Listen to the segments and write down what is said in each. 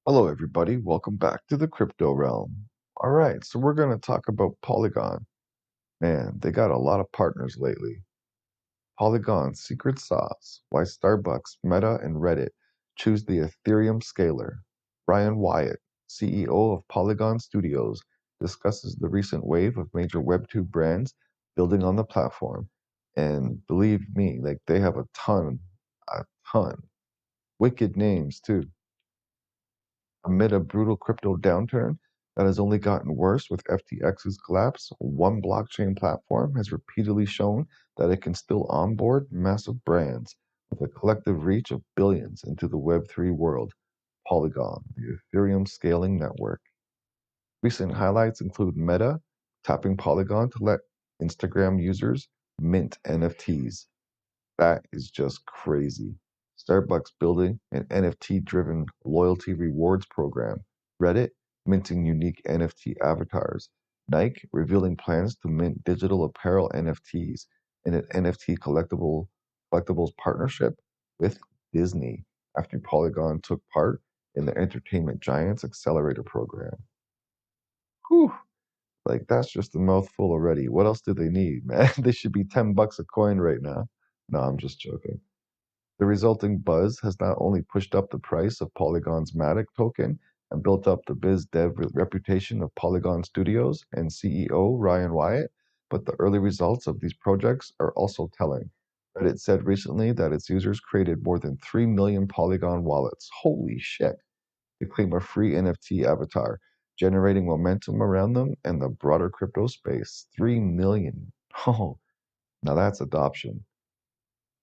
Hello, everybody. Welcome back to the crypto realm. All right, so we're going to talk about Polygon. Man, they got a lot of partners lately. Polygon's secret sauce, why Starbucks, Meta, and Reddit choose the Ethereum scaler. Ryan Wyatt, CEO of Polygon Studios, discusses the recent wave of major Web2 brands building on the platform. And believe me, like they have a ton. Wicked names, too. Amid a brutal crypto downturn that has only gotten worse with FTX's collapse, one blockchain platform has repeatedly shown that it can still onboard massive brands with a collective reach of billions into the Web3 world. Polygon, the Ethereum scaling network. Recent highlights include Meta tapping Polygon to let Instagram users mint NFTs. That is just crazy. Starbucks building an NFT-driven loyalty rewards program. Reddit minting unique NFT avatars. Nike revealing plans to mint digital apparel NFTs in an NFT collectibles partnership with Disney after Polygon took part in the entertainment giants accelerator program. Whew, like that's just a mouthful already. What else do they need, man? They should be $10 a coin right now. No, I'm just joking. The resulting buzz has not only pushed up the price of Polygon's MATIC token and built up the biz dev reputation of Polygon Studios and CEO Ryan Wyatt, but the early results of these projects are also telling. Reddit said recently that its users created more than 3 million Polygon wallets. Holy shit! To claim a free NFT avatar, generating momentum around them and the broader crypto space. 3 million. Oh, now that's adoption.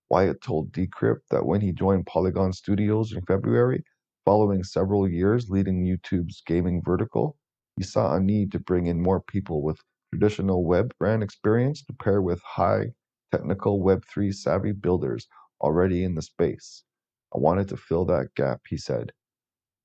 Wyatt told Decrypt that when he joined Polygon Studios in February, following several years leading YouTube's gaming vertical, he saw a need to bring in more people with traditional web brand experience to pair with high technical Web3 savvy builders already in the space. I wanted to fill that gap, he said.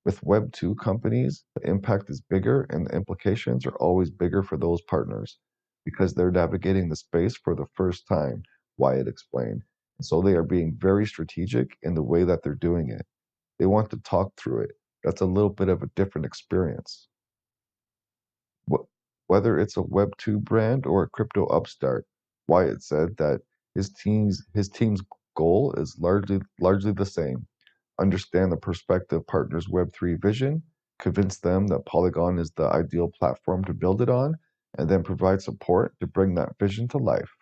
With Web2 companies, the impact is bigger and the implications are always bigger for those partners because they're navigating the space for the first time, Wyatt explained. And so they are being very strategic in the way that they're doing it. They want to talk through it. That's a little bit of a different experience. Whether it's a Web2 brand or a crypto upstart, Wyatt said that his team's goal is largely the same. Understand the prospective partner's Web3 vision, convince them that Polygon is the ideal platform to build it on, and then provide support to bring that vision to life.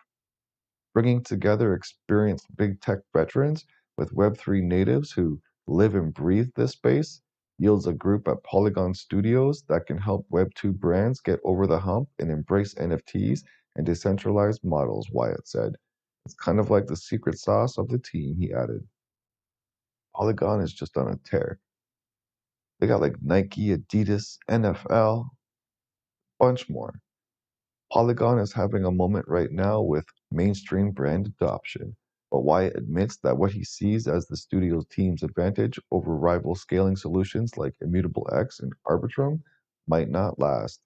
Bringing together experienced big tech veterans with Web3 natives who live and breathe this space yields a group at Polygon Studios that can help Web2 brands get over the hump and embrace NFTs and decentralized models, Wyatt said. It's kind of like the secret sauce of the team, he added. Polygon is just on a tear. They got like Nike, Adidas, NFL, bunch more. Polygon is having a moment right now with mainstream brand adoption, but Wyatt admits that what he sees as the studio's team's advantage over rival scaling solutions like Immutable X and Arbitrum might not last.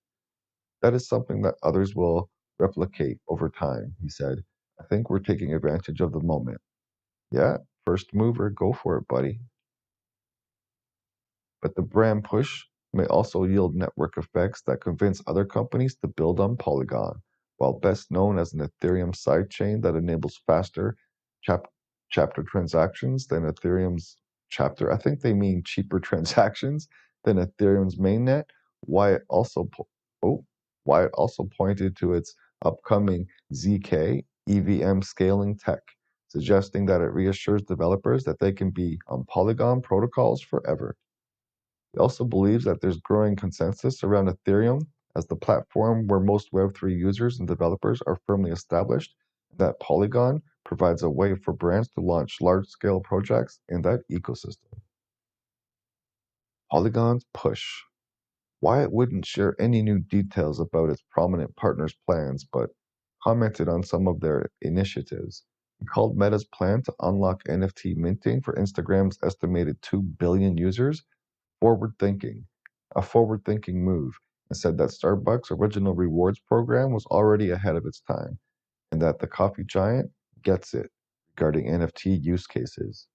That is something that others will replicate over time, he said. I think we're taking advantage of the moment. Yeah, first mover, go for it, buddy. But the brand push may also yield network effects that convince other companies to build on Polygon. While best known as an Ethereum sidechain that enables faster chap- chapter transactions than Ethereum's chapter, I think they mean cheaper transactions than Ethereum's mainnet. Wyatt also oh, Wyatt also pointed to its upcoming ZK EVM scaling tech, suggesting that it reassures developers that they can be on Polygon protocols forever. He also believes that there's growing consensus around Ethereum as the platform where most Web3 users and developers are firmly established, and that Polygon provides a way for brands to launch large scale projects in that ecosystem. Polygon's push. Wyatt wouldn't share any new details about its prominent partners' plans, but commented on some of their initiatives. He called Meta's plan to unlock NFT minting for Instagram's estimated 2 billion users forward-thinking, a forward-thinking move, and said that Starbucks' original rewards program was already ahead of its time, and that the coffee giant gets it regarding NFT use cases.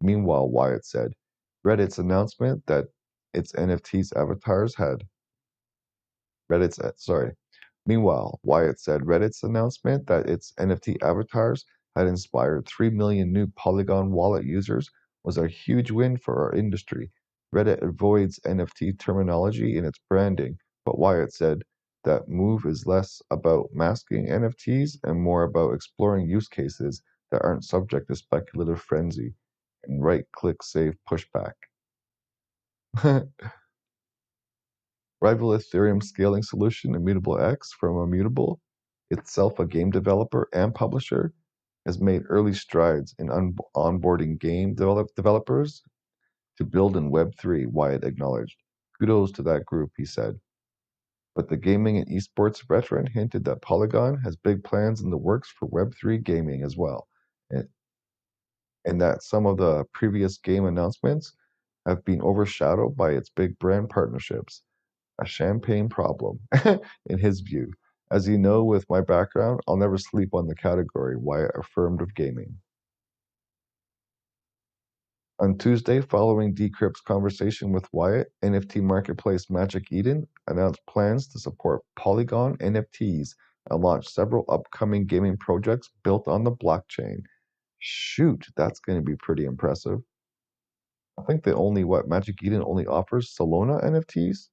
Meanwhile, Wyatt said, Reddit's announcement that its NFTs avatars had Meanwhile, Wyatt said Reddit's announcement that its NFT avatars had inspired 3 million new Polygon wallet users was a huge win for our industry. Reddit avoids NFT terminology in its branding, but Wyatt said that move is less about masking NFTs and more about exploring use cases that aren't subject to speculative frenzy and right-click save pushback. Rival Ethereum scaling solution Immutable X from Immutable, itself a game developer and publisher, has made early strides in onboarding game developers to build in Web3, Wyatt acknowledged. Kudos to that group, he said. But the gaming and esports veteran hinted that Polygon has big plans in the works for Web3 gaming as well, and, and that some of the previous game announcements have been overshadowed by its big brand partnerships. A champagne problem, in his view. As you know, with my background, I'll never sleep on the category, Wyatt affirmed of gaming. On Tuesday, following Decrypt's conversation with Wyatt, NFT marketplace Magic Eden announced plans to support Polygon NFTs and launch several upcoming gaming projects built on the blockchain. Shoot, that's going to be pretty impressive. I think Magic Eden only offers Solana NFTs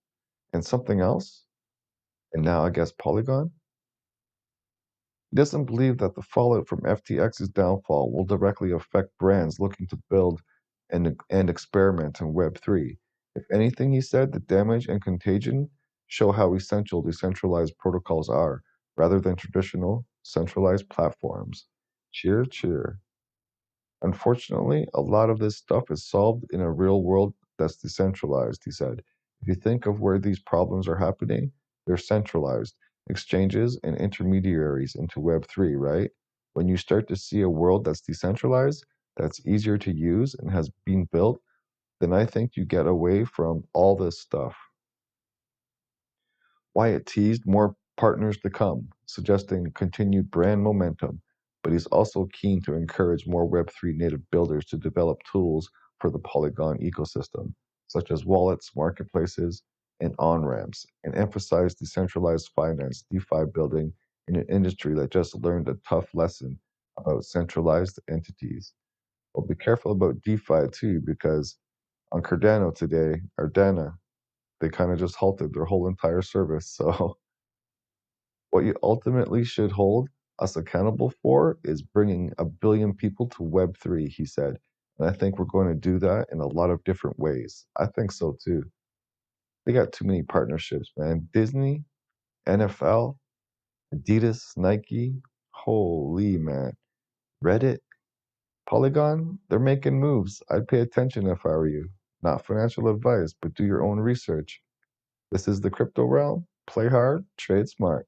and something else, and now I guess Polygon. He doesn't believe that the fallout from FTX's downfall will directly affect brands looking to build and experiment in Web3. If anything, he said, the damage and contagion show how essential decentralized protocols are, rather than traditional centralized platforms. Cheer, cheer. Unfortunately, a lot of this stuff is solved in a real world that's decentralized, he said. If you think of where these problems are happening, they're centralized exchanges and intermediaries into Web3, right? When you start to see a world that's decentralized, that's easier to use and has been built, then I think you get away from all this stuff. Wyatt teased more partners to come, suggesting continued brand momentum, but he's also keen to encourage more Web3 native builders to develop tools for the Polygon ecosystem, such as wallets, marketplaces, and on-ramps, and emphasize decentralized finance, DeFi building in an industry that just learned a tough lesson about centralized entities. Well, be careful about DeFi too, because on Cardano today, or Dana, they kind of just halted their whole entire service. So what you ultimately should hold us accountable for is bringing a billion people to Web3, he said. And I think we're going to do that in a lot of different ways. I think so too. They got too many partnerships, man. Disney, NFL, Adidas, Nike. Holy man. Reddit, Polygon, they're making moves. I'd pay attention if I were you. Not financial advice, but do your own research. This is the crypto realm. Play hard, trade smart.